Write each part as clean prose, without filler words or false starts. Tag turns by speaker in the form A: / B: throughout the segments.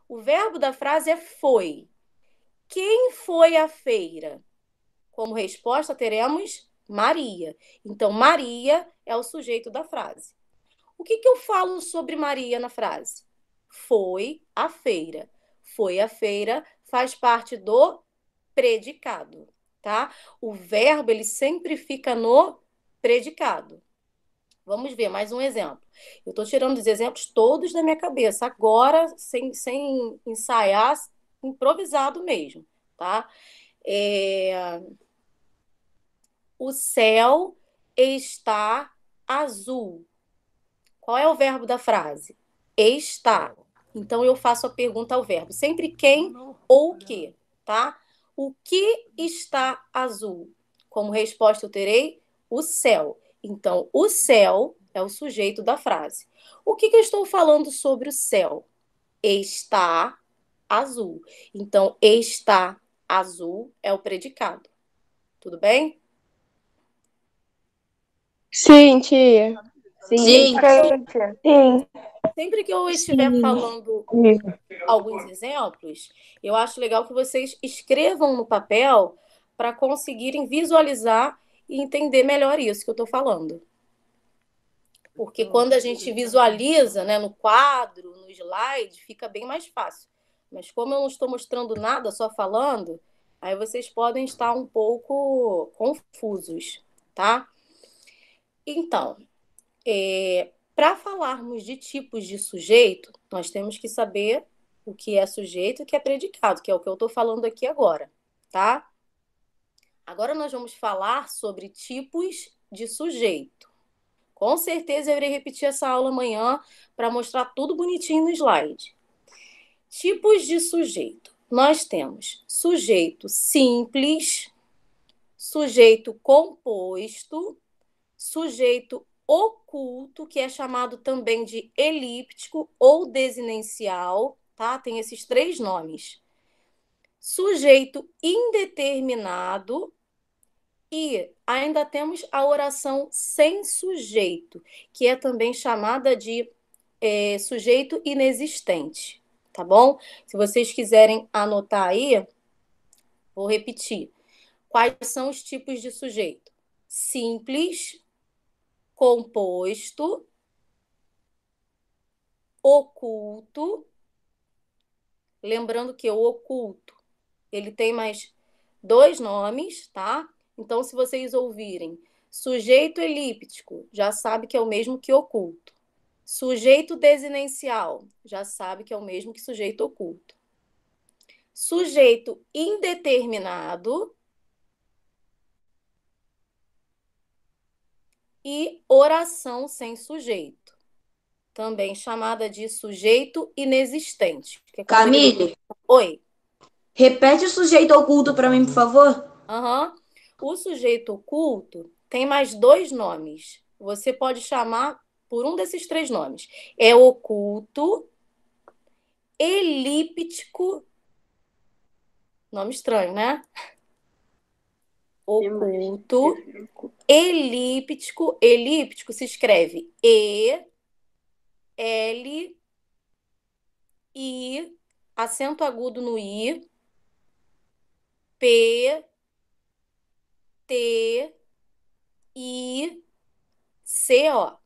A: O verbo da frase é foi. Quem foi à feira? Como resposta, teremos Maria. Então, Maria é o sujeito da frase. O que eu falo sobre Maria na frase? Foi à feira. Foi à feira faz parte do predicado, tá? O verbo, ele sempre fica no predicado. Vamos ver mais um exemplo. Eu estou tirando os exemplos todos da minha cabeça, agora, sem ensaiar, improvisado mesmo, tá? O céu está azul. Qual é o verbo da frase? Está. Então, eu faço a pergunta ao verbo. Sempre quem ou o que, tá? O que está azul? Como resposta, eu terei o céu. Então, o céu é o sujeito da frase. O que eu estou falando sobre o céu? Está azul. Então, está azul é o predicado. Tudo bem?
B: Sim, tia.
C: Sim,
D: Sim,
B: Tia. Sim.
A: Sempre que eu estiver
C: sim.
A: falando alguns exemplos, eu acho legal que vocês escrevam no papel para conseguirem visualizar e entender melhor isso que eu estou falando. Porque quando a gente visualiza, né, no quadro, no slide, fica bem mais fácil. Mas como eu não estou mostrando nada, só falando, aí vocês podem estar um pouco confusos, tá? Então, para falarmos de tipos de sujeito, nós temos que saber o que é sujeito e o que é predicado, que é o que eu estou falando aqui agora, tá? Agora nós vamos falar sobre tipos de sujeito. Com certeza eu irei repetir essa aula amanhã para mostrar tudo bonitinho no slide. Tipos de sujeito. Nós temos sujeito simples, sujeito composto, sujeito oculto, que é chamado também de elíptico ou desinеncial, tá? Tem esses três nomes. Sujeito indeterminado e ainda temos a oração sem sujeito, que é também chamada de sujeito inexistente, tá bom? Se vocês quiserem anotar aí, vou repetir. Quais são os tipos de sujeito? Simples, composto, oculto. Lembrando que o oculto, ele tem mais dois nomes, tá? Então, se vocês ouvirem sujeito elíptico, já sabe que é o mesmo que oculto. Sujeito desinencial, já sabe que é o mesmo que sujeito oculto. Sujeito indeterminado e oração sem sujeito, também chamada de sujeito inexistente. Que é quando ele...
C: Camille,
A: Oi.
C: repete o sujeito oculto para mim, por favor.
A: Uhum. O sujeito oculto tem mais dois nomes. Você pode chamar por um desses três nomes. É oculto, elíptico, nome estranho, né? Oculto, elíptico, elíptico se escreve E, L, I, acento agudo no I, P, T, I, C, O.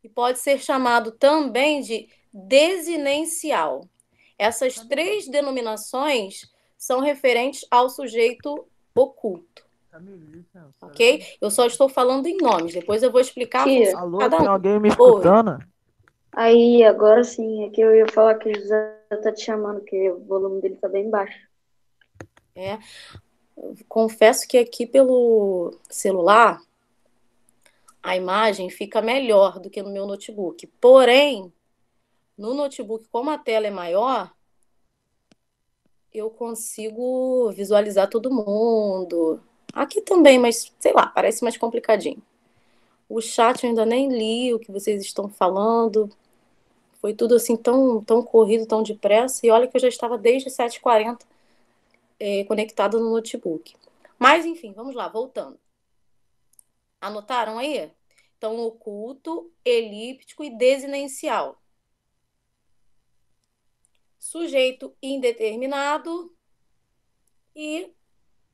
A: E pode ser chamado também de desinencial. Essas três denominações são referentes ao sujeito oculto, ok? Eu só estou falando em nomes, depois eu vou explicar a
D: tia.
A: função de
E: Alô,
A: cada
E: tem
A: um.
E: alguém me
A: Oi.
E: escutando?
D: Aí, agora sim, é que eu ia falar que o José tá te chamando, que o volume dele tá bem baixo.
A: É, confesso que aqui pelo celular a imagem fica melhor do que no meu notebook. Porém, no notebook, como a tela é maior, eu consigo visualizar todo mundo. Aqui também, mas sei lá, parece mais complicadinho. O chat eu ainda nem li o que vocês estão falando. Foi tudo assim tão corrido, tão depressa. E olha que eu já estava desde 7h40 conectada no notebook. Mas enfim, vamos lá, voltando. Anotaram aí? Então, oculto, elíptico e desinencial. sujeito indeterminado e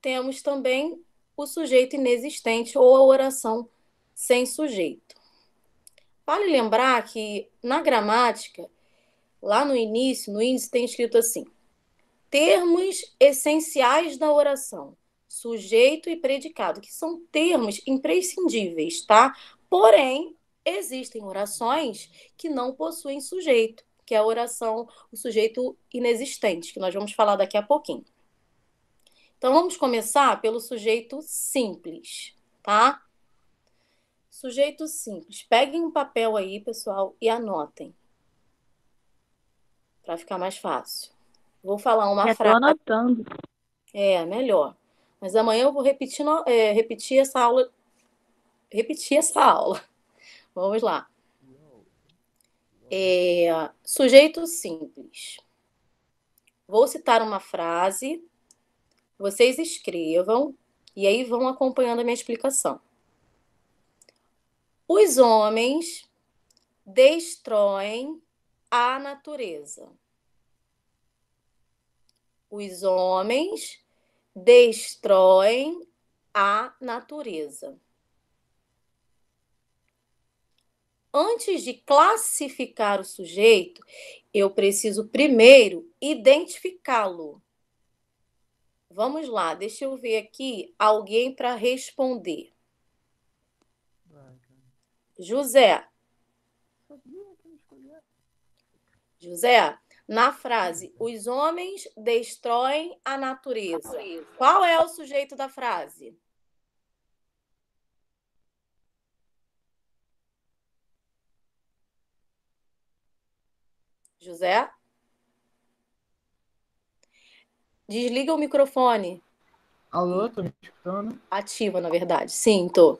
A: temos também o sujeito inexistente ou a oração sem sujeito. Vale lembrar que na gramática, lá no início, no índice tem escrito assim: termos essenciais da oração, sujeito e predicado, que são termos imprescindíveis, tá? Porém, existem orações que não possuem sujeito, que é a oração, o sujeito inexistente, que nós vamos falar daqui a pouquinho. Então, vamos começar pelo sujeito simples, tá? Sujeito simples. Peguem um papel aí, pessoal, e anotem, para ficar mais fácil. Vou falar uma
E: Já tô
A: frase.
E: anotando.
A: Melhor. Mas amanhã eu vou repetir essa aula. Vamos lá. Sujeito simples. Vou citar uma frase, vocês escrevam e aí vão acompanhando a minha explicação. Os homens destroem a natureza. Os homens destroem a natureza. Antes de classificar o sujeito, eu preciso primeiro identificá-lo. Vamos lá, deixa eu ver aqui alguém para responder. José. José, na frase, os homens destroem a natureza. Qual é o sujeito da frase? José? Desliga o microfone.
F: Alô, tô me escutando?
A: Ativa, na verdade. Sim, tô.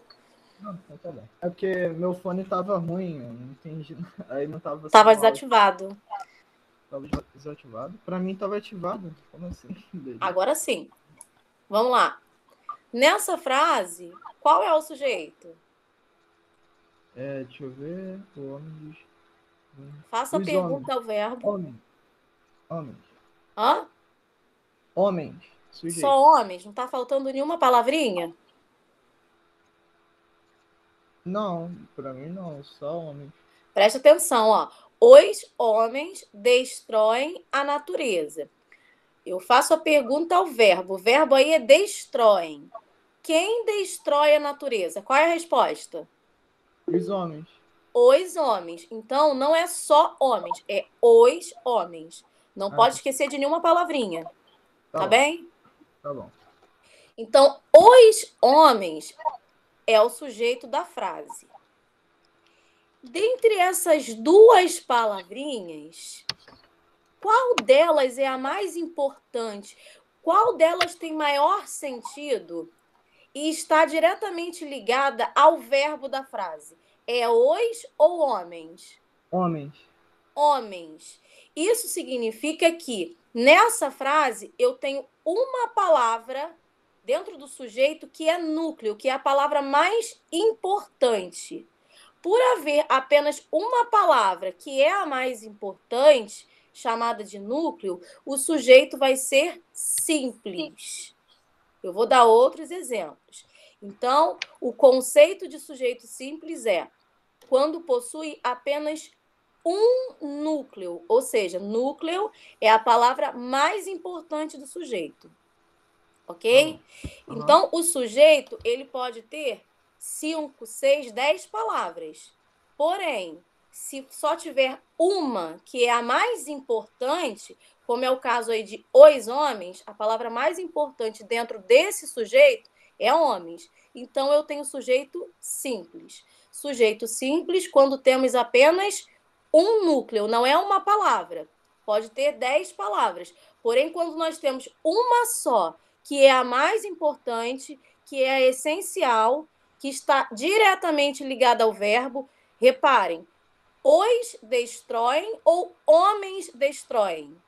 F: Não, tá bem. É porque meu fone tava ruim, eu não entendi. Aí não tava.
A: Tava desativado.
F: Tava desativado? Pra mim tava ativado. Como assim?
A: Agora sim. Vamos lá. Nessa frase, qual é o sujeito?
F: Deixa eu ver. O homem diz.
A: Faça a pergunta ao verbo.
F: Homens.
A: Hã?
F: Homens. Sujeito.
A: Só homens? Não tá faltando nenhuma palavrinha?
F: Não, pra mim não, só homens.
A: Presta atenção, ó. Os homens destroem a natureza. Eu faço a pergunta ao verbo. O verbo aí é destroem. Quem destrói a natureza? Qual é a resposta?
F: Os homens.
A: Os homens. Então, não é só homens, é os homens. Não pode esquecer de nenhuma palavrinha. Tá bem?
F: Tá bom.
A: Então, os homens é o sujeito da frase. Dentre essas duas palavrinhas, qual delas é a mais importante? Qual delas tem maior sentido e está diretamente ligada ao verbo da frase? É os ou homens?
F: Homens.
A: Homens. Isso significa que nessa frase eu tenho uma palavra dentro do sujeito que é núcleo, que é a palavra mais importante. Por haver apenas uma palavra que é a mais importante, chamada de núcleo, o sujeito vai ser simples. Eu vou dar outros exemplos. Então, o conceito de sujeito simples é quando possui apenas um núcleo, ou seja, núcleo é a palavra mais importante do sujeito. Ok? Então, o sujeito ele pode ter 5, 6, 10 palavras. Porém, se só tiver uma, que é a mais importante, como é o caso aí de os homens, a palavra mais importante dentro desse sujeito é homens. Então, eu tenho sujeito simples. Sujeito simples quando temos apenas um núcleo, não é uma palavra. Pode ter 10 palavras. Porém, quando nós temos uma só, que é a mais importante, que é a essencial, que está diretamente ligada ao verbo, reparem, os destroem ou homens destroem?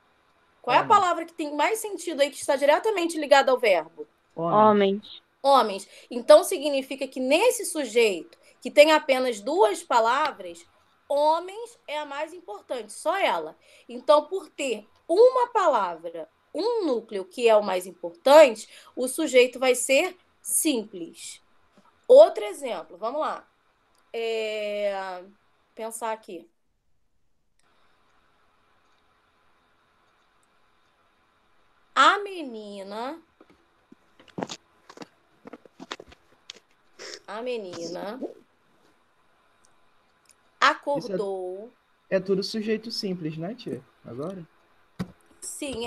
A: Qual é a palavra que tem mais sentido aí, que está diretamente ligada ao verbo?
E: Homens.
A: Homens. Então, significa que nesse sujeito, que tem apenas duas palavras, homens é a mais importante, só ela. Então, por ter uma palavra, um núcleo que é o mais importante, o sujeito vai ser simples. Outro exemplo, vamos lá. Pensar aqui. A menina acordou.
F: É tudo sujeito simples, né, tia? Agora?
A: Sim,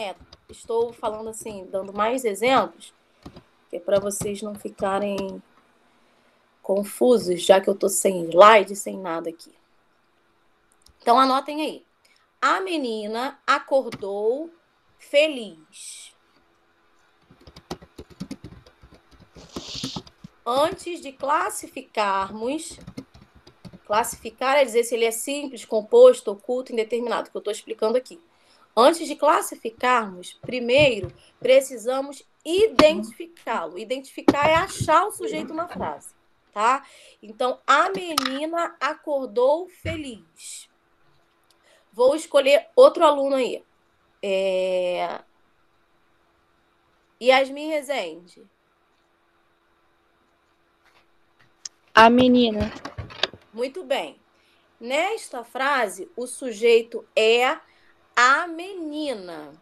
A: estou falando assim, dando mais exemplos, que é para vocês não ficarem confusos, já que eu estou sem slide, sem nada aqui. Então, anotem aí. A menina acordou feliz. Antes de classificarmos, classificar é dizer se ele é simples, composto, oculto, indeterminado, que eu estou explicando aqui. Antes de classificarmos, primeiro precisamos identificá-lo. Identificar é achar o sujeito na frase, tá? Então, a menina acordou feliz. Vou escolher outro aluno aí. Yasmin Rezende.
B: A menina.
A: Muito bem. Nesta frase, o sujeito é a menina.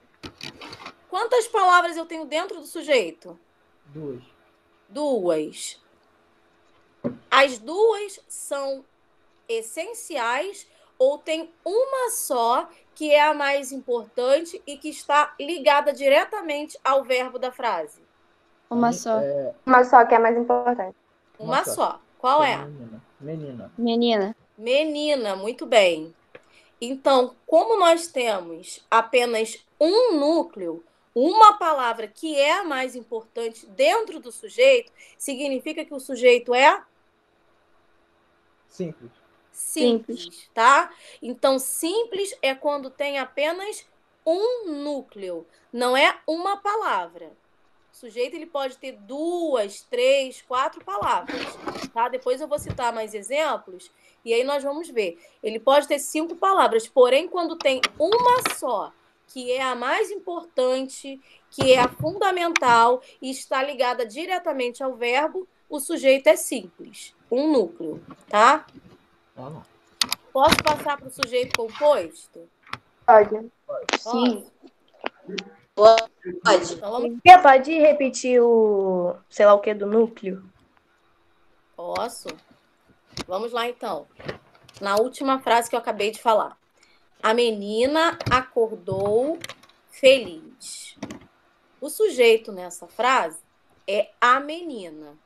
A: Quantas palavras eu tenho dentro do sujeito? 2. As 2 são essenciais ou tem uma só que é a mais importante e que está ligada diretamente ao verbo da frase?
B: Uma só.
E: Uma só que é mais importante.
A: Uma só. Qual é?
B: Menina.
A: Menina, muito bem. Então, como nós temos apenas um núcleo, uma palavra que é a mais importante dentro do sujeito, significa que o sujeito é simples, tá? Então, simples é quando tem apenas um núcleo, não é uma palavra. O sujeito ele pode ter 2, 3, 4 palavras, tá? Depois eu vou citar mais exemplos e aí nós vamos ver. Ele pode ter 5 palavras, porém, quando tem uma só, que é a mais importante, que é a fundamental e está ligada diretamente ao verbo, o sujeito é simples, um núcleo, tá? Posso passar para o sujeito composto?
E: Pode.
B: Sim.
C: Pode.
A: Então, vamos...
E: Pode repetir o sei lá o que do núcleo?
A: Posso? Vamos lá, então. Na última frase que eu acabei de falar. A menina acordou feliz. O sujeito nessa frase é a menina.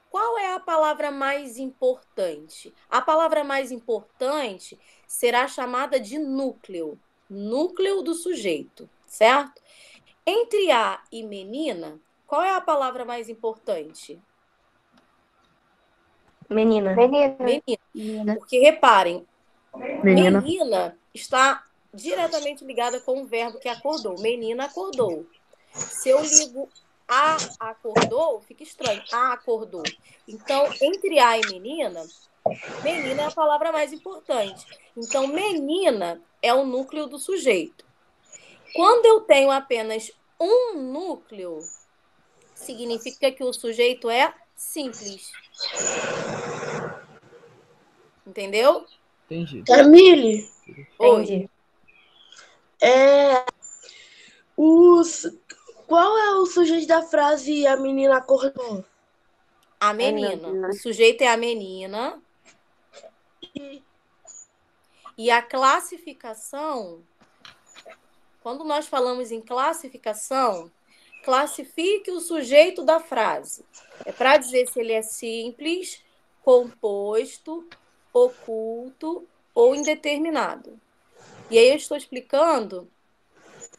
A: Qual é a palavra mais importante? A palavra mais importante será chamada de núcleo. Núcleo do sujeito, certo? Entre a e menina, qual é a palavra mais importante?
E: Menina.
A: Menina. Porque, reparem, menina está diretamente ligada com o verbo que acordou. Menina acordou. Se eu ligo a acordou, fica estranho. A acordou. Então, entre a e menina, menina é a palavra mais importante. Então, menina é o núcleo do sujeito. Quando eu tenho apenas um núcleo, significa que o sujeito é simples. Entendeu?
G: Entendi.
B: Camille.
E: Entendi.
B: Qual é o sujeito da frase a menina acordou?
A: A menina. O sujeito é a menina. E a classificação, quando nós falamos em classificação, classifique o sujeito da frase. É para dizer se ele é simples, composto, oculto ou indeterminado. E aí eu estou explicando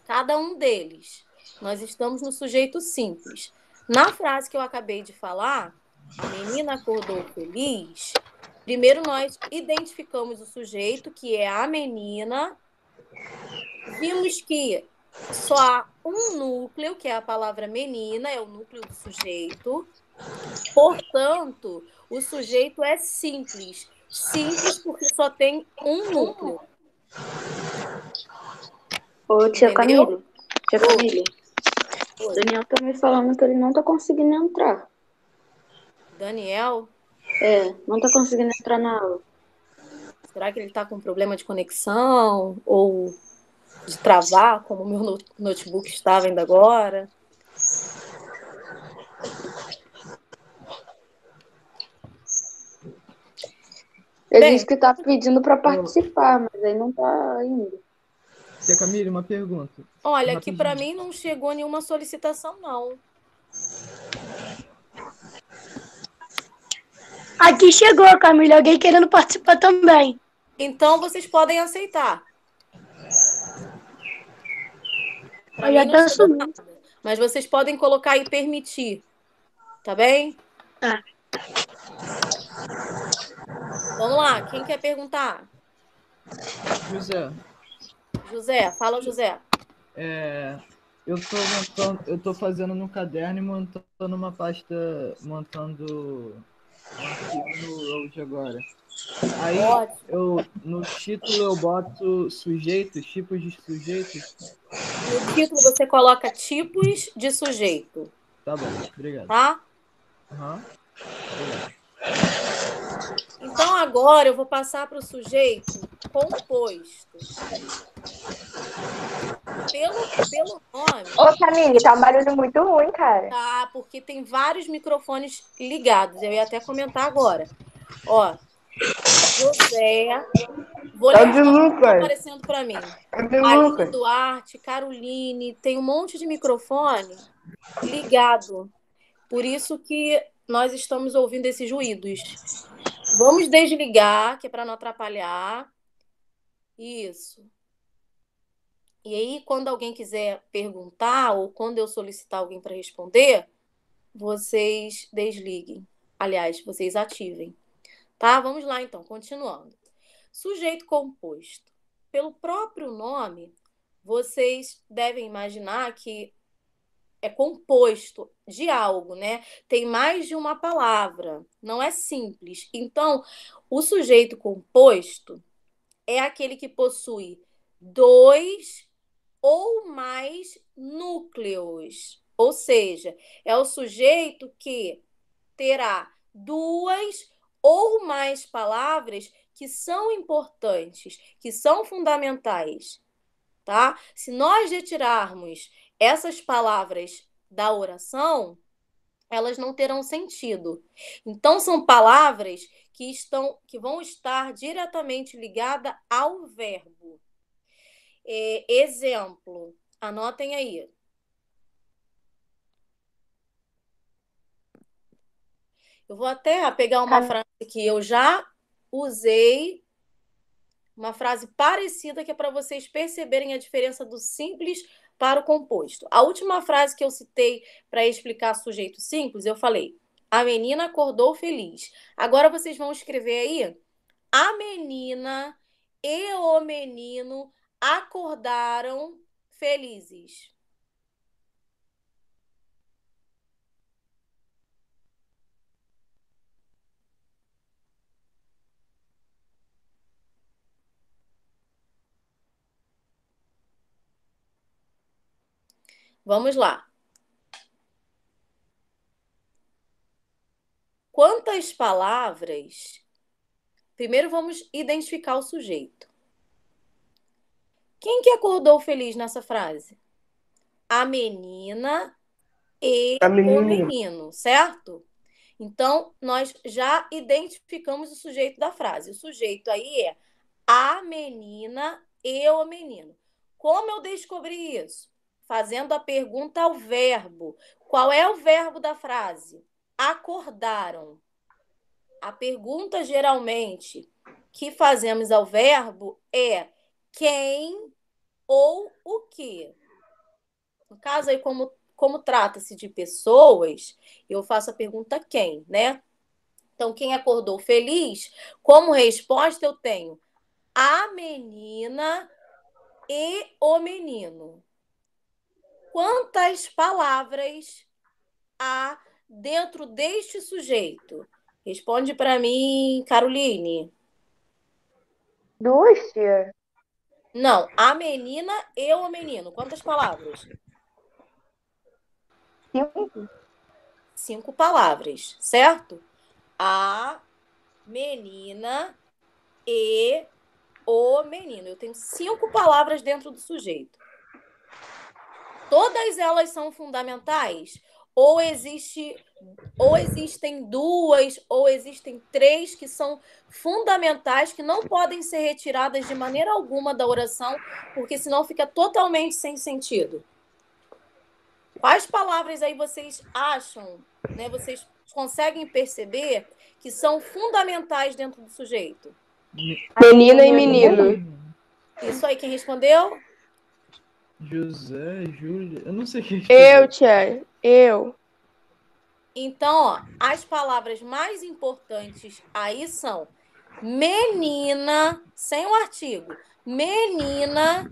A: cada um deles. Nós estamos no sujeito simples. Na frase que eu acabei de falar, a menina acordou feliz, primeiro nós identificamos o sujeito, que é a menina. Vimos que só há um núcleo, que é a palavra menina, é o núcleo do sujeito. Portanto, o sujeito é simples. Simples porque só tem um núcleo.
D: Ô, tia
A: Entendeu?
D: Camille. Tia Camille.
A: Oi.
D: Daniel tá me falando que ele não tá conseguindo entrar.
A: Daniel,
D: Não tá conseguindo entrar na aula.
A: será que ele está com problema de conexão ou de travar, como o meu notebook estava ainda agora?
D: Ele
A: Bem,
D: disse que tá pedindo pra participar, mas aí não tá indo.
F: Tia Camille, uma pergunta.
A: olha, aqui
F: Rapidinho.
A: para mim não chegou nenhuma solicitação, não.
B: Aqui chegou, Camila, alguém querendo participar também.
A: Então vocês podem aceitar. Para
B: Eu
A: mim
B: já
A: não
B: tá
A: chegou
B: subindo.
A: nada. Mas vocês podem colocar aí permitir. Tá bem?
B: Tá.
A: Vamos lá, quem quer perguntar?
F: José,
A: José, fala, José.
F: eu tô fazendo no caderno e montando uma pasta, montando um arquivo no Word agora. Aí no título eu boto sujeitos, tipos de sujeitos.
A: No título você coloca tipos de sujeito,
F: Tá bom, obrigado.
A: tá?
F: Aham. Obrigado.
A: Então agora eu vou passar para o sujeito composto. Pelo nome,
E: Ô, Camille, tá um barulho muito ruim, cara.
A: tá? Porque tem vários microfones ligados. Eu ia até comentar agora. Ó, José. Vou ler os nomes que estão aparecendo para mim. Aline Duarte, Caroline, tem um monte de microfone ligado. Por isso que nós estamos ouvindo esses ruídos. Vamos desligar, que é para não atrapalhar. Isso. E aí, quando alguém quiser perguntar, ou quando eu solicitar alguém para responder, vocês desliguem. Aliás, vocês ativem. Tá? Vamos lá, então, continuando. Sujeito composto. Pelo próprio nome, vocês devem imaginar que é composto de algo, né? Tem mais de uma palavra, não é simples. Então, o sujeito composto é aquele que possui dois ou mais núcleos. Ou seja, é o sujeito que terá duas ou mais palavras que são importantes, que são fundamentais, tá? Se nós retirarmos essas palavras da oração, elas não terão sentido. Então são palavras que vão estar diretamente ligadas ao verbo. Exemplo, anotem aí. Eu vou até pegar uma frase que eu já usei, uma frase parecida que é para vocês perceberem a diferença do simples para o composto. A última frase que eu citei para explicar sujeito simples, eu falei: a menina acordou feliz. Agora vocês vão escrever aí: a menina e o menino acordaram felizes. Vamos lá. Quantas palavras? Primeiro vamos identificar o sujeito. Quem que acordou feliz nessa frase? A menina e o menino, certo? Então, nós já identificamos o sujeito da frase. O sujeito aí é a menina e o menino. Como eu descobri isso? Fazendo a pergunta ao verbo. Qual é o verbo da frase? Acordaram. A pergunta, geralmente, que fazemos ao verbo é quem ou o que. No caso aí, como trata-se de pessoas, eu faço a pergunta quem, né? Então, quem acordou feliz? Como resposta, eu tenho a menina e o menino. Quantas palavras há dentro deste sujeito? Responde para mim, Caroline.
E: Duas, tia?
A: Não, a menina e o menino. Quantas palavras?
E: 5?
A: 5 palavras, certo? A menina e o menino. Eu tenho 5 palavras dentro do sujeito. Todas elas são fundamentais? Ou existem 2, ou existem 3 que são fundamentais, que não podem ser retiradas de maneira alguma da oração, porque senão fica totalmente sem sentido. Quais palavras aí vocês acham, né? Vocês conseguem perceber que são fundamentais dentro do sujeito?
B: Menina e menino.
A: Isso aí, quem respondeu?
F: José, Júlia. Eu não sei quem
B: Eu, tia. Eu.
A: Então, ó, as palavras mais importantes aí são menina, sem o artigo. Menina,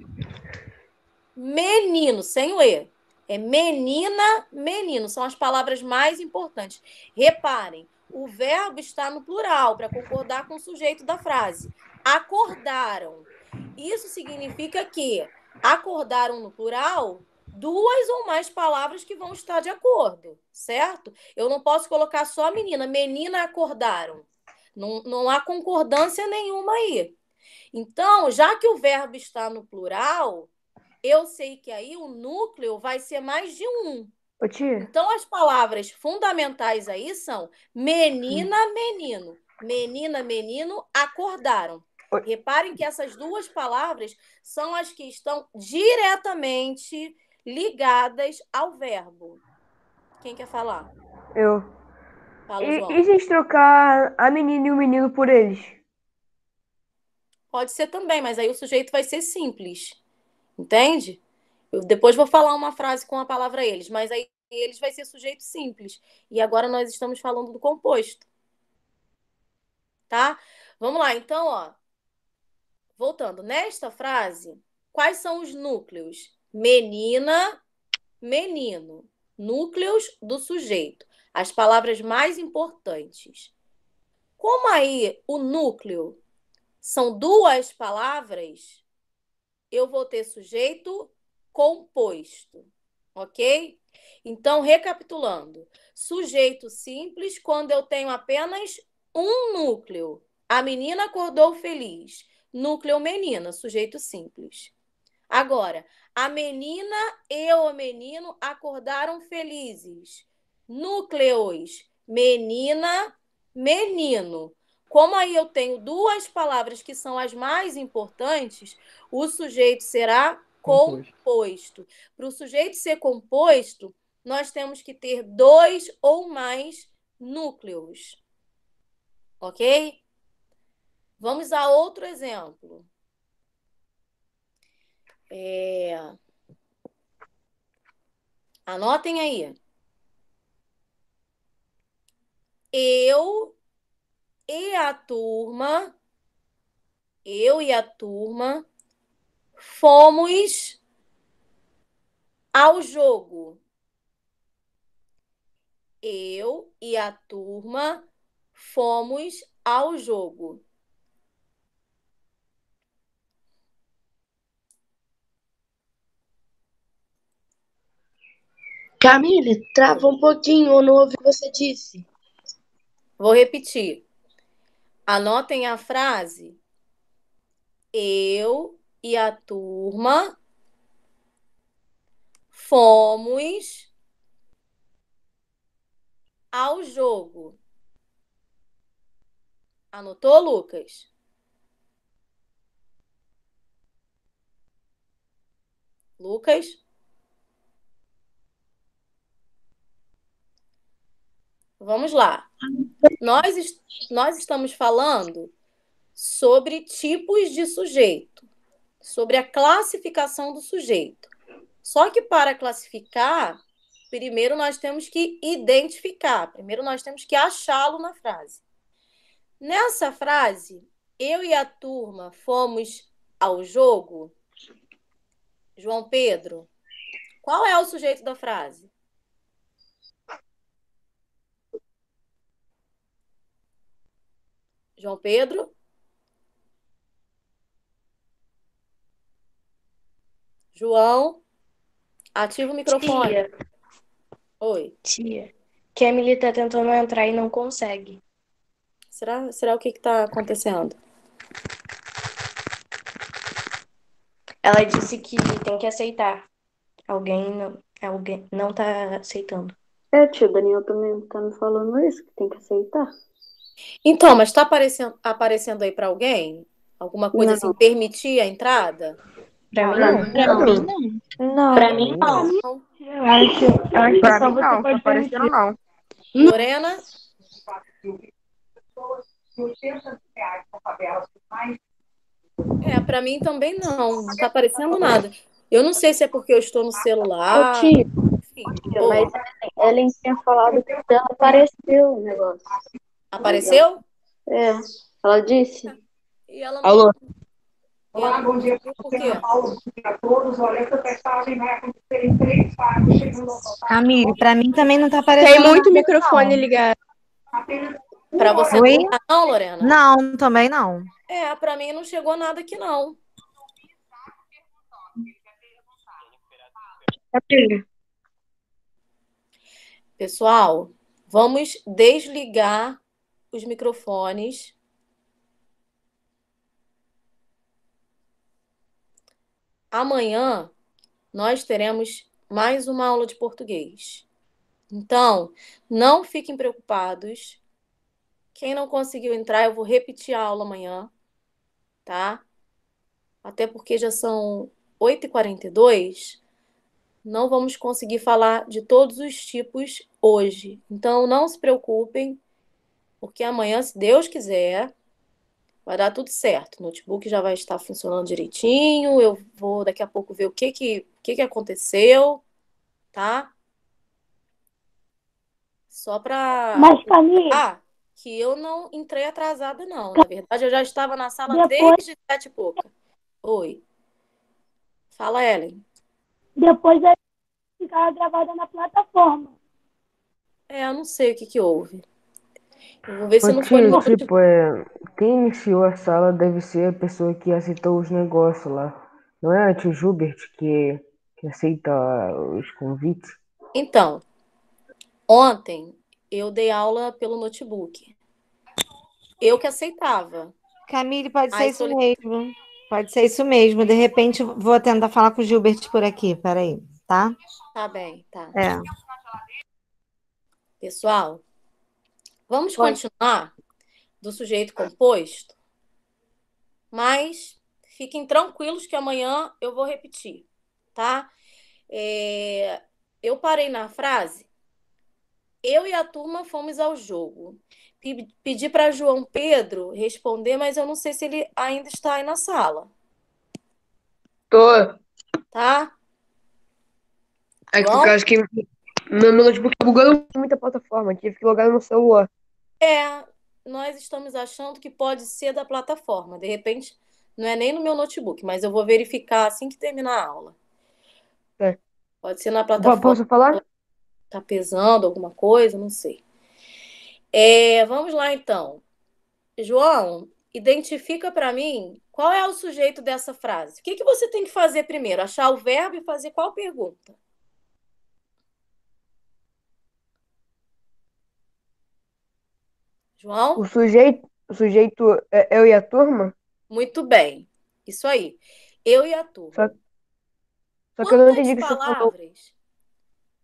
A: menino, sem o E. É menina, menino. São as palavras mais importantes. Reparem, o verbo está no plural, para concordar com o sujeito da frase. Acordaram. Isso significa que acordaram no plural 2 ou mais palavras que vão estar de acordo, certo? Eu não posso colocar só menina. Menina acordaram. Não há concordância nenhuma aí. Então, já que o verbo está no plural, eu sei que aí o núcleo vai ser mais de um.
E: Ô, tia?
A: Então, as palavras fundamentais aí são menina, menino. Menina, menino, acordaram. Reparem que essas 2 palavras são as que estão diretamente ligadas ao verbo. Quem quer falar?
E: Eu.
A: Fala,
E: E
A: João.
E: se a gente trocar a menina e o menino por eles?
A: Pode ser também, mas aí o sujeito vai ser simples. Entende? Eu depois vou falar uma frase com a palavra eles, mas aí eles vai ser sujeito simples. E agora nós estamos falando do composto. Tá? Vamos lá, então, ó. Voltando, nesta frase, quais são os núcleos? Menina, menino. Núcleos do sujeito. As palavras mais importantes. Como aí o núcleo são 2 palavras, eu vou ter sujeito composto, ok? Então, recapitulando. Sujeito simples quando eu tenho apenas um núcleo. A menina acordou feliz. Núcleo menina, sujeito simples. Agora, a menina e o menino acordaram felizes. Núcleos, menina, menino. Como aí eu tenho 2 palavras que são as mais importantes, o sujeito será composto. Para o sujeito ser composto, nós temos que ter 2 ou mais núcleos. Ok? Vamos a outro exemplo. Anotem aí. Eu e a turma fomos ao jogo. Eu e a turma fomos ao jogo.
B: Camille, trava um pouquinho, eu não ouvi o que você disse.
A: Vou repetir. Anotem a frase. Eu e a turma fomos ao jogo. Anotou, Lucas? Lucas? Vamos lá. Nós estamos falando sobre tipos de sujeito, sobre a classificação do sujeito. Só que para classificar, primeiro nós temos que identificar, primeiro nós temos que achá-lo na frase. Nessa frase, eu e a turma fomos ao jogo. João Pedro, qual é o sujeito da frase? João Pedro? João, ativa o microfone.
E: Tia,
A: Oi.
E: tia. Que a Emily tá tentando entrar e não consegue.
A: Será o que está acontecendo?
E: Ela disse que tem que aceitar. Alguém não tá aceitando.
D: Tio, Daniel também tá me falando isso, que tem que aceitar.
A: Então, mas está aparecendo aí para alguém? Alguma coisa assim, permitir a entrada?
E: Pra mim,
F: Não,
E: não.
F: pra mim não.
C: Não.
D: Pra mim, não.
A: Não.
B: Eu acho que
F: Pra mim
B: só
F: não,
B: você
F: tá
B: pode
F: aparecendo
B: permitir.
F: não.
A: Lorena? Para mim também não está aparecendo nada. Eu não sei se é porque eu estou no celular.
D: Tia,
A: Enfim.
D: mas Ellen tinha falado que dela apareceu o negócio.
A: Apareceu?
D: É, ela disse.
A: E ela
F: Alô?
A: Olá, bom dia. Por quê?
C: Camille, pra mim também não tá
B: Tem
C: aparecendo
B: muito
C: nada,
B: microfone
C: não.
B: ligado.
A: Para você
C: Oi?
A: não tá, não, Lorena?
C: Não, também não.
A: Para mim não chegou nada aqui, não. Pessoal, vamos desligar os microfones. Amanhã nós teremos mais uma aula de português. Então, não fiquem preocupados. Quem não conseguiu entrar, eu vou repetir a aula amanhã, tá? Até porque já são 8h42. Não vamos conseguir falar de todos os tipos hoje. Então, não se preocupem, porque amanhã, se Deus quiser, vai dar tudo certo. O notebook já vai estar funcionando direitinho. Eu vou daqui a pouco ver o que aconteceu, tá? Só para
B: Mas, Camille,
A: que eu não entrei atrasada, não. Na verdade, eu já estava na sala
B: depois,
A: desde 7h pouca. Oi. Fala, Ellen.
B: depois vai ficar gravada na plataforma.
A: Eu não sei o que houve. Eu vou ver se
G: Ô
A: não foi no
G: tio,
A: notebook.
G: quem iniciou a sala deve ser a pessoa que aceitou os negócios lá. Não é o tio Gilbert que aceita os convites?
A: Então, ontem eu dei aula pelo notebook. Eu que aceitava.
C: Camille, pode ser
A: Aí
C: isso mesmo. Pode ser isso mesmo. De repente, vou tentar falar com o Gilbert por aqui. Peraí, tá?
A: Tá bem, tá.
C: É.
A: Pessoal, vamos continuar do sujeito composto, mas fiquem tranquilos que amanhã eu vou repetir, tá? Eu parei na frase: eu e a turma fomos ao jogo. Pedi para João Pedro responder, mas eu não sei se ele ainda está aí na sala,
F: Tô.
A: tá?
F: É que
A: João?
F: eu acho que meu notebook tá bugando muito a plataforma. Tive que logar no celular.
A: Nós estamos achando que pode ser da plataforma. De repente, não é nem no meu notebook, mas eu vou verificar assim que terminar a aula.
F: É.
A: Pode ser na plataforma.
F: Posso falar?
A: Tá pesando alguma coisa, não sei. Vamos lá, então. João, identifica para mim qual é o sujeito dessa frase. O que você tem que fazer primeiro? Achar o verbo e fazer qual pergunta? João?
F: O sujeito é eu e a turma?
A: Muito bem. Isso aí. Eu e a turma.
F: Só que eu não entendi o que você falou.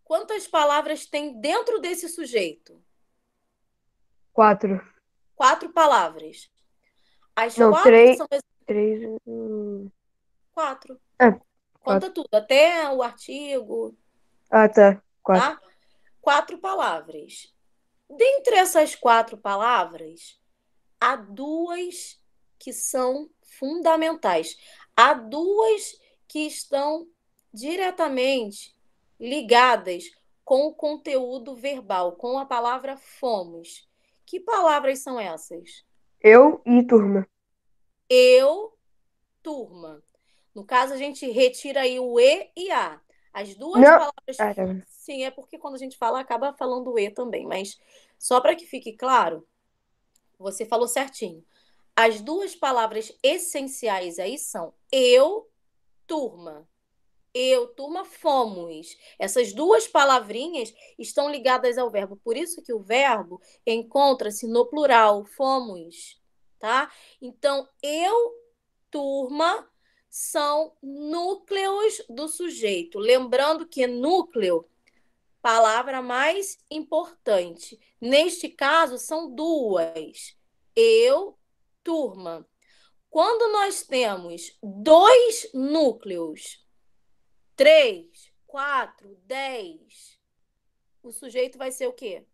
A: Quantas palavras tem dentro desse sujeito?
F: 4.
A: 4 palavras. As
F: Não,
A: 4
F: 3.
A: são
F: 3.
A: 4.
F: É,
A: Conta tudo, até o artigo,
F: Ah, tá. 4.
A: tá? 4 palavras. Dentre essas 4 palavras, há 2 que são fundamentais. Há 2 que estão diretamente ligadas com o conteúdo verbal, com a palavra fomos. Que palavras são essas?
F: Eu e turma.
A: Eu, turma. No caso, a gente retira aí o e a. As duas
F: Não.
A: palavras.
F: Ah, tá bem.
A: Sim, é porque quando a gente fala, acaba falando o e também. Mas só para que fique claro, você falou certinho. As 2 palavras essenciais aí são eu, turma. Eu, turma, fomos. Essas duas palavrinhas estão ligadas ao verbo. Por isso que o verbo encontra-se no plural, fomos, tá? Então, eu, turma, são núcleos do sujeito. Lembrando que núcleo, palavra mais importante. Neste caso, são duas. Eu, turma. Quando nós temos dois núcleos, 3, 4, 10, o sujeito vai ser o quê?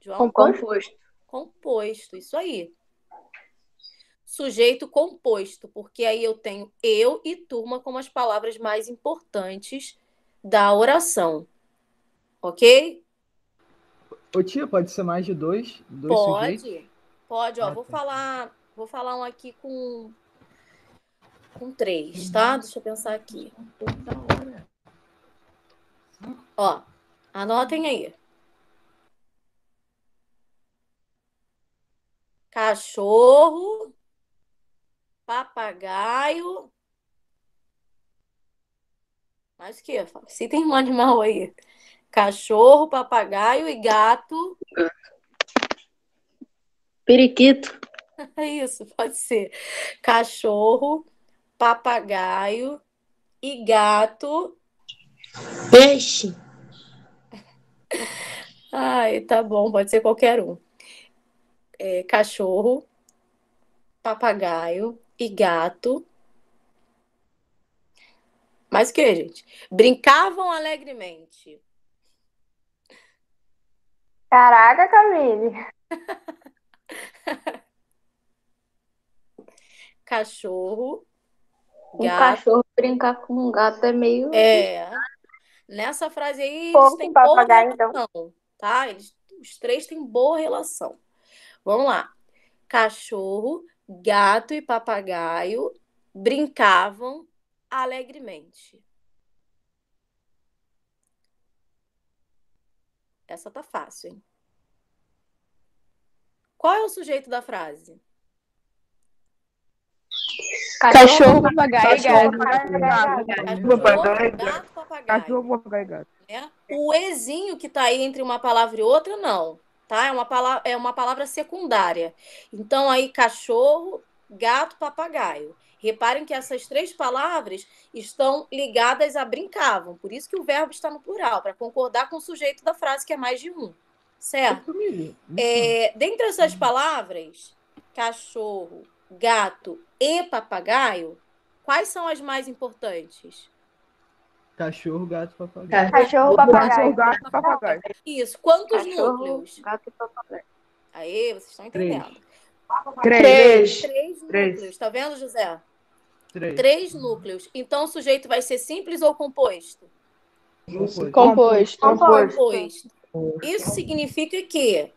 A: João?
E: Composto.
A: Composto, isso aí. Sujeito composto, porque aí eu tenho eu e turma como as palavras mais importantes da oração. Ok?
F: Ô tia, pode ser mais de dois sujeitos?
A: Pode, ó.
F: Ah,
A: Vou
F: tá.
A: falar um aqui com 3, tá? Deixa eu pensar aqui. Ó, anotem aí. Cachorro, papagaio. Mas o que? Se tem um animal aí. Cachorro, papagaio e gato.
D: Periquito.
A: É isso, pode ser. Cachorro, papagaio e gato.
B: Peixe.
A: Ai, tá bom, pode ser qualquer um. Cachorro, papagaio e gato. Mas o que, gente? Brincavam alegremente.
E: Caraca, Camille.
A: Cachorro,
D: Um
A: gato.
D: cachorro brincar com um gato é meio.
A: Nessa frase aí, eles
E: Pouco
A: têm
E: em
A: boa
E: papagaio, então.
A: relação, tá? Os três têm boa relação. Vamos lá. Cachorro, gato e papagaio brincavam alegremente. Essa tá fácil, hein? Qual é o sujeito da frase?
E: Cachorro, papagaio e gato.
A: Cachorro, gato, papagaio.
G: Cachorro, papagaio, gato.
A: Né? O ezinho que tá aí entre uma palavra e outra, não. Tá? É uma palavra secundária. Então, aí, cachorro, gato, papagaio. Reparem que essas três palavras estão ligadas a brincavam. Por isso que o verbo está no plural, para concordar com o sujeito da frase, que é mais de um. Certo? Dentre essas palavras, cachorro, gato e papagaio, quais são as mais importantes?
F: Cachorro, gato, papagaio.
E: Cachorro, papagaio.
G: Gato, papagaio.
A: Isso. Quantos
D: Cachorro,
A: núcleos?
D: gato e papagaio.
A: Aí, vocês estão entendendo.
G: 3.
A: 3 núcleos. Tá vendo, José?
F: 3.
A: 3 núcleos. Então, o sujeito vai ser simples ou composto?
E: Composto.
A: Isso significa que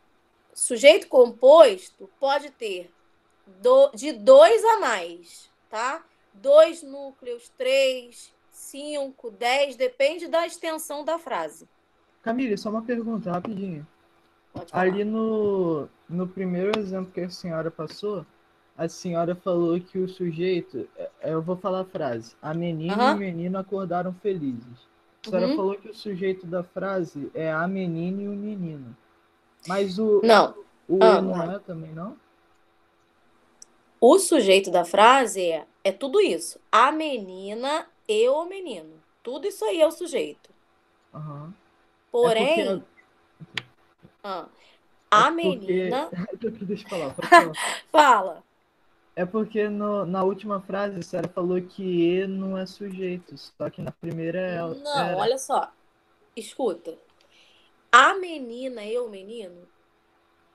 A: sujeito composto pode ter de 2 a mais, tá? 2 núcleos, 3, 5, 10, depende da extensão da frase.
F: Camille, só uma pergunta, rapidinho.
A: Pode falar.
F: Ali no primeiro exemplo que a senhora passou, a senhora falou que o sujeito, eu vou falar a frase, a menina e o menino acordaram felizes. A senhora falou que o sujeito da frase é a menina e o menino. Mas
A: Não.
F: O e não é também, não?
A: O sujeito da frase é tudo isso. A menina e o menino. Tudo isso aí é o sujeito.
F: Uhum.
A: Porém, a menina...
F: Deixa eu falar, pode falar.
A: Fala.
F: É porque na última frase a senhora falou que e não é sujeito, só que na primeira ela.
A: Não, olha só. Escuta. A menina e o menino,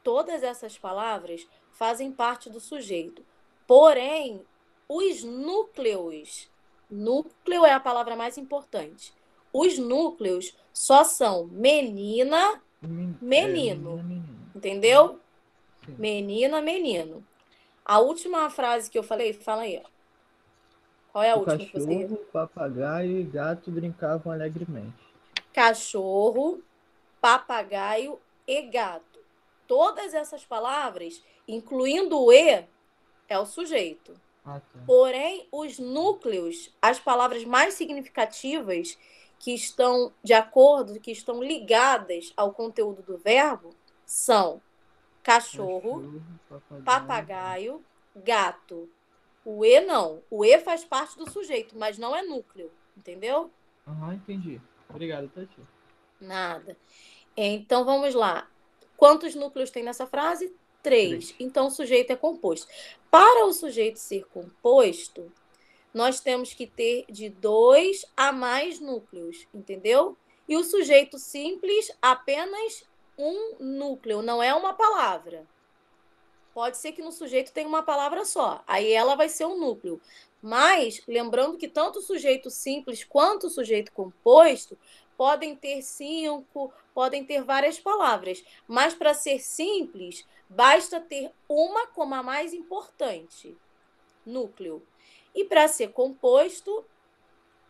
A: todas essas palavras fazem parte do sujeito. Porém, os núcleos, núcleo é a palavra mais importante. Os núcleos só são menina, menino. Entendeu?
F: Sim.
A: Menina, menino. A última frase que eu falei, fala aí. Qual é a última que você
F: Cachorro, papagaio e gato brincavam alegremente.
A: Cachorro, papagaio e gato. Todas essas palavras, incluindo o e, é o sujeito.
F: Ah, tá.
A: Porém, os núcleos, as palavras mais significativas que estão de acordo, que estão ligadas ao conteúdo do verbo, são cachorro, papagaio, gato. O E não. O E faz parte do sujeito, mas não é núcleo. Entendeu?
F: Aham, entendi. Obrigado, Tati.
A: Nada. Então, vamos lá. Quantos núcleos tem nessa frase? 3. Então, o sujeito é composto. Para o sujeito ser composto, nós temos que ter de 2 a mais núcleos, entendeu? E o sujeito simples, apenas um núcleo, não é uma palavra. Pode ser que no sujeito tenha uma palavra só, aí ela vai ser um núcleo. Mas, lembrando que tanto o sujeito simples quanto o sujeito composto podem ter 5, podem ter várias palavras. Mas, para ser simples, basta ter uma como a mais importante, núcleo. E para ser composto,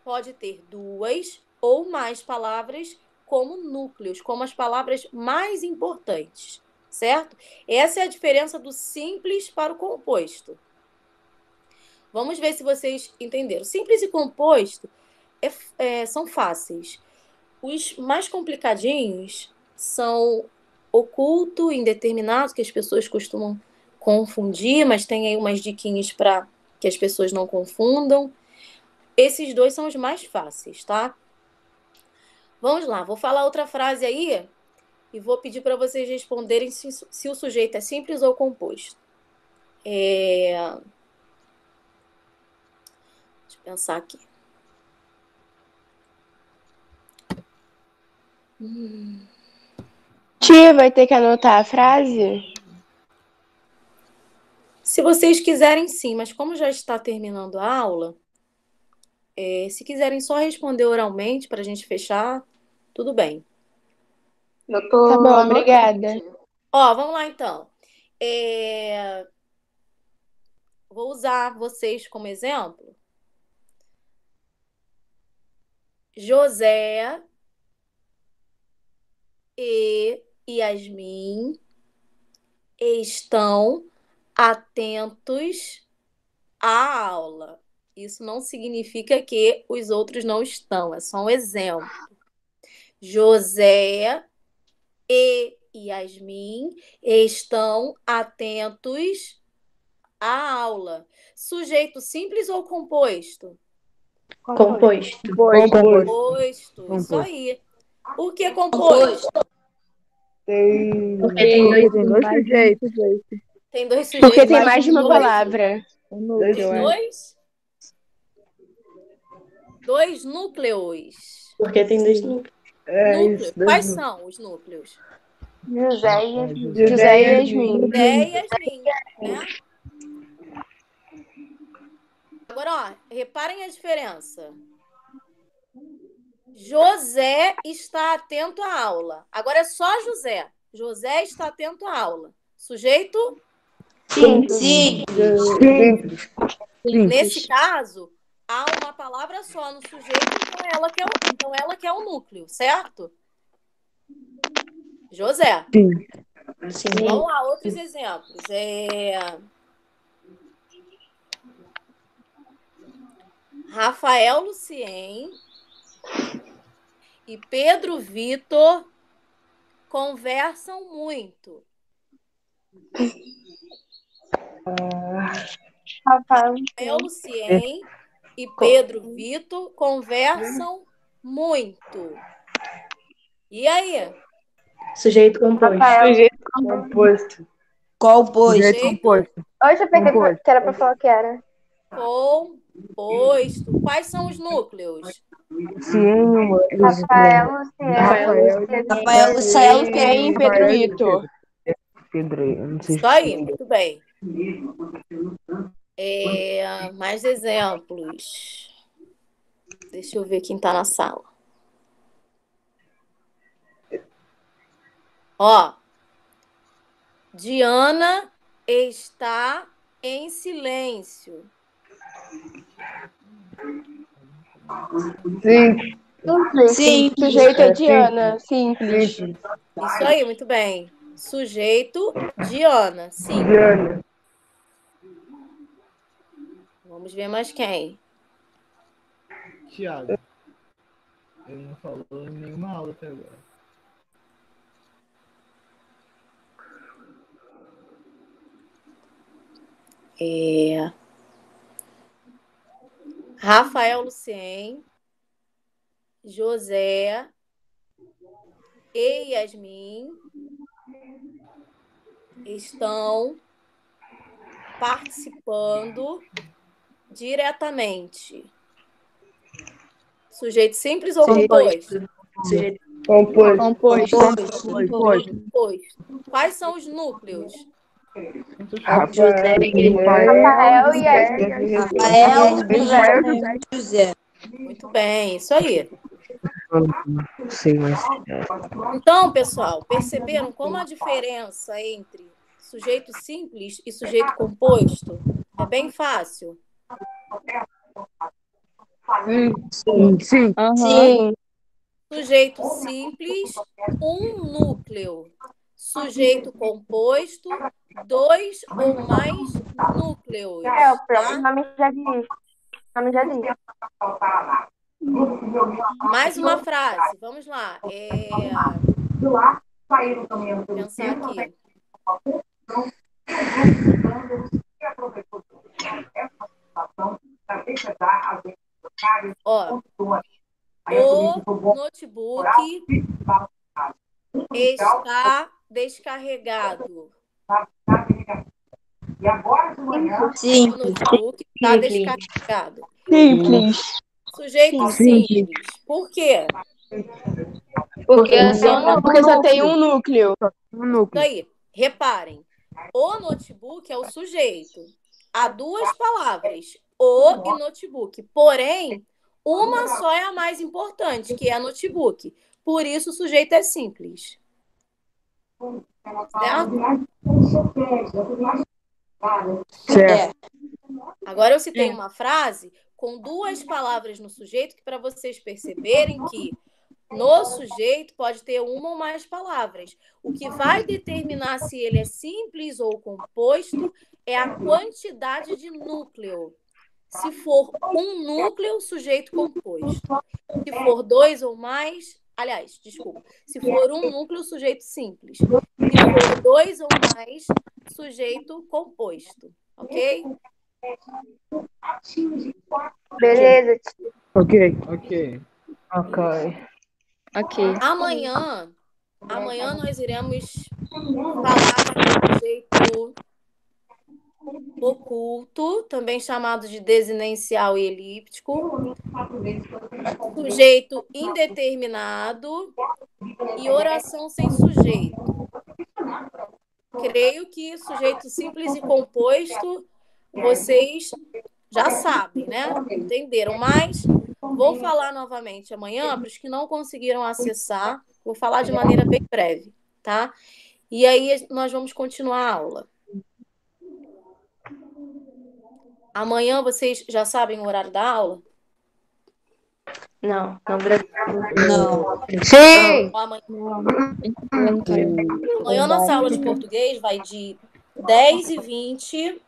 A: pode ter 2 ou mais palavras como núcleos, como as palavras mais importantes, certo? Essa é a diferença do simples para o composto. Vamos ver se vocês entenderam. Simples e composto são fáceis. Os mais complicadinhos são oculto, indeterminado, que as pessoas costumam confundir, mas tem aí umas diquinhas para que as pessoas não confundam. Esses 2 são os mais fáceis, tá? Vamos lá, vou falar outra frase aí e vou pedir para vocês responderem se o sujeito é simples ou composto. Deixa eu pensar aqui.
E: Tia, vai ter que anotar a frase?
A: Se vocês quiserem, sim, mas como já está terminando a aula, se quiserem só responder oralmente para a gente fechar, tudo bem.
D: Eu tô
E: Tá bom,
D: anotando,
E: obrigada.
D: tia.
A: Ó, vamos lá então. Vou usar vocês como exemplo. José e Yasmin estão atentos à aula. Isso não significa que os outros não estão, é só um exemplo. José e Yasmin estão atentos à aula. Sujeito simples ou composto?
D: Composto.
A: Composto, isso aí. Por que composto?
D: Porque tem dois
E: sujeitos.
A: Tem 2 sujeitos.
E: Porque tem mais de uma palavra.
A: Dois? 2 núcleos.
D: Porque tem 2 núcleos.
A: Núcleos. Quais são os núcleos?
E: José e Yasmin.
A: José e Yasmin, né? Agora, ó, reparem a diferença. José está atento à aula. Agora é só José. José está atento à aula. Sujeito?
B: Sim.
A: Nesse caso, há uma palavra só no sujeito, então ela que é o núcleo, certo? José.
D: Sim.
A: Vamos lá, outros exemplos. Rafael Lucien e Pedro Vitor conversam muito. Rafael Lucien e Pedro Vitor conversam muito. E aí?
D: Sujeito composto.
G: Composto.
B: Composto.
A: Sujeito
E: Hoje eu pensei que era pra falar que era.
A: composto. Quais são os núcleos?
E: Rafael,
B: Lucien
E: e Pedro Vitor.
A: Isso aí, muito bem. Mais exemplos. Deixa eu ver quem está na sala. Ó, Diana está em silêncio.
B: Sim.
E: Sujeito é Diana. Simples.
A: Isso aí, muito bem. Sujeito, Diana. Sim. Vamos ver mais quem.
F: Tiago. Ele não falou em nenhuma aula até agora.
A: Rafael Lucien, José e Yasmin estão participando diretamente. Sujeito simples ou composto?
G: Composto.
A: Quais são os núcleos?
G: Rafael
E: Rafael e
B: Rafael, José.
A: Muito bem, isso aí.
G: Não sei, mas.
A: Então, pessoal, perceberam como a diferença entre sujeito simples e sujeito composto é bem fácil?
G: Sim.
E: Sim.
A: Sujeito simples, um núcleo. Sujeito composto, 2 ou mais núcleos.
E: O
A: Tá?
E: nome já diz. O nome já diz.
A: Mais uma frase, vamos lá. Pensar aqui. Ó, o notebook está descarregado.
B: Sim.
A: O notebook está descarregado.
E: Simples.
A: Sujeito simples. Por quê?
E: Porque só tem um núcleo.
A: Isso aí. Reparem. O notebook é o sujeito. Há duas palavras. O e notebook. Porém, uma só é a mais importante, que é a notebook. Por isso, o sujeito é simples.
G: Certo.
A: Agora eu citei uma frase com duas palavras no sujeito, que para vocês perceberem que no sujeito pode ter uma ou mais palavras. O que vai determinar se ele é simples ou composto é a quantidade de núcleo. Se for um núcleo, sujeito composto. Se for 2 ou mais, aliás, desculpa. Se for um núcleo, sujeito simples. Se for 2 ou mais, sujeito composto. Ok?
E: Beleza.
G: Ok.
A: Amanhã nós iremos falar sobre o sujeito oculto, também chamado de desinencial e elíptico, sujeito indeterminado e oração sem sujeito. Creio que sujeito simples e composto vocês já sabem, né? Entenderam? Mas vou falar novamente amanhã para os que não conseguiram acessar. Vou falar de maneira bem breve, tá? E aí nós vamos continuar a aula. Amanhã vocês já sabem o horário da aula?
E: Não.
G: Sim!
A: Amanhã nossa aula de português vai de 10h20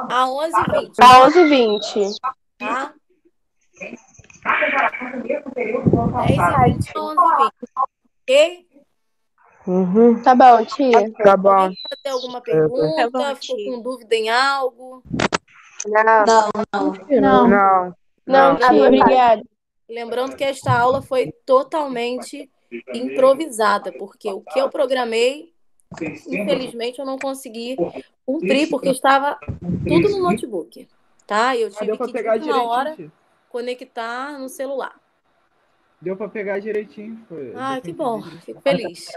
A: a 11h20.
E: A 11h20.
A: Tá? 10h20 a 11h20. Ok?
E: Tá bom, tia.
G: Tá bom.
A: Alguém quer ter alguma pergunta?
E: Tá bom,
A: Ficou
E: tia.
A: com dúvida em algo?
E: Não, tia, obrigada.
A: Lembrando que esta aula foi totalmente improvisada, porque o que eu programei, infelizmente, eu não consegui cumprir, porque estava tudo no notebook, tá? Eu tive
F: Deu pra
A: que,
F: pegar
A: de última hora,
F: direitinho.
A: conectar no celular.
F: Deu pra pegar direitinho.
A: Ah, que bom. Fico feliz.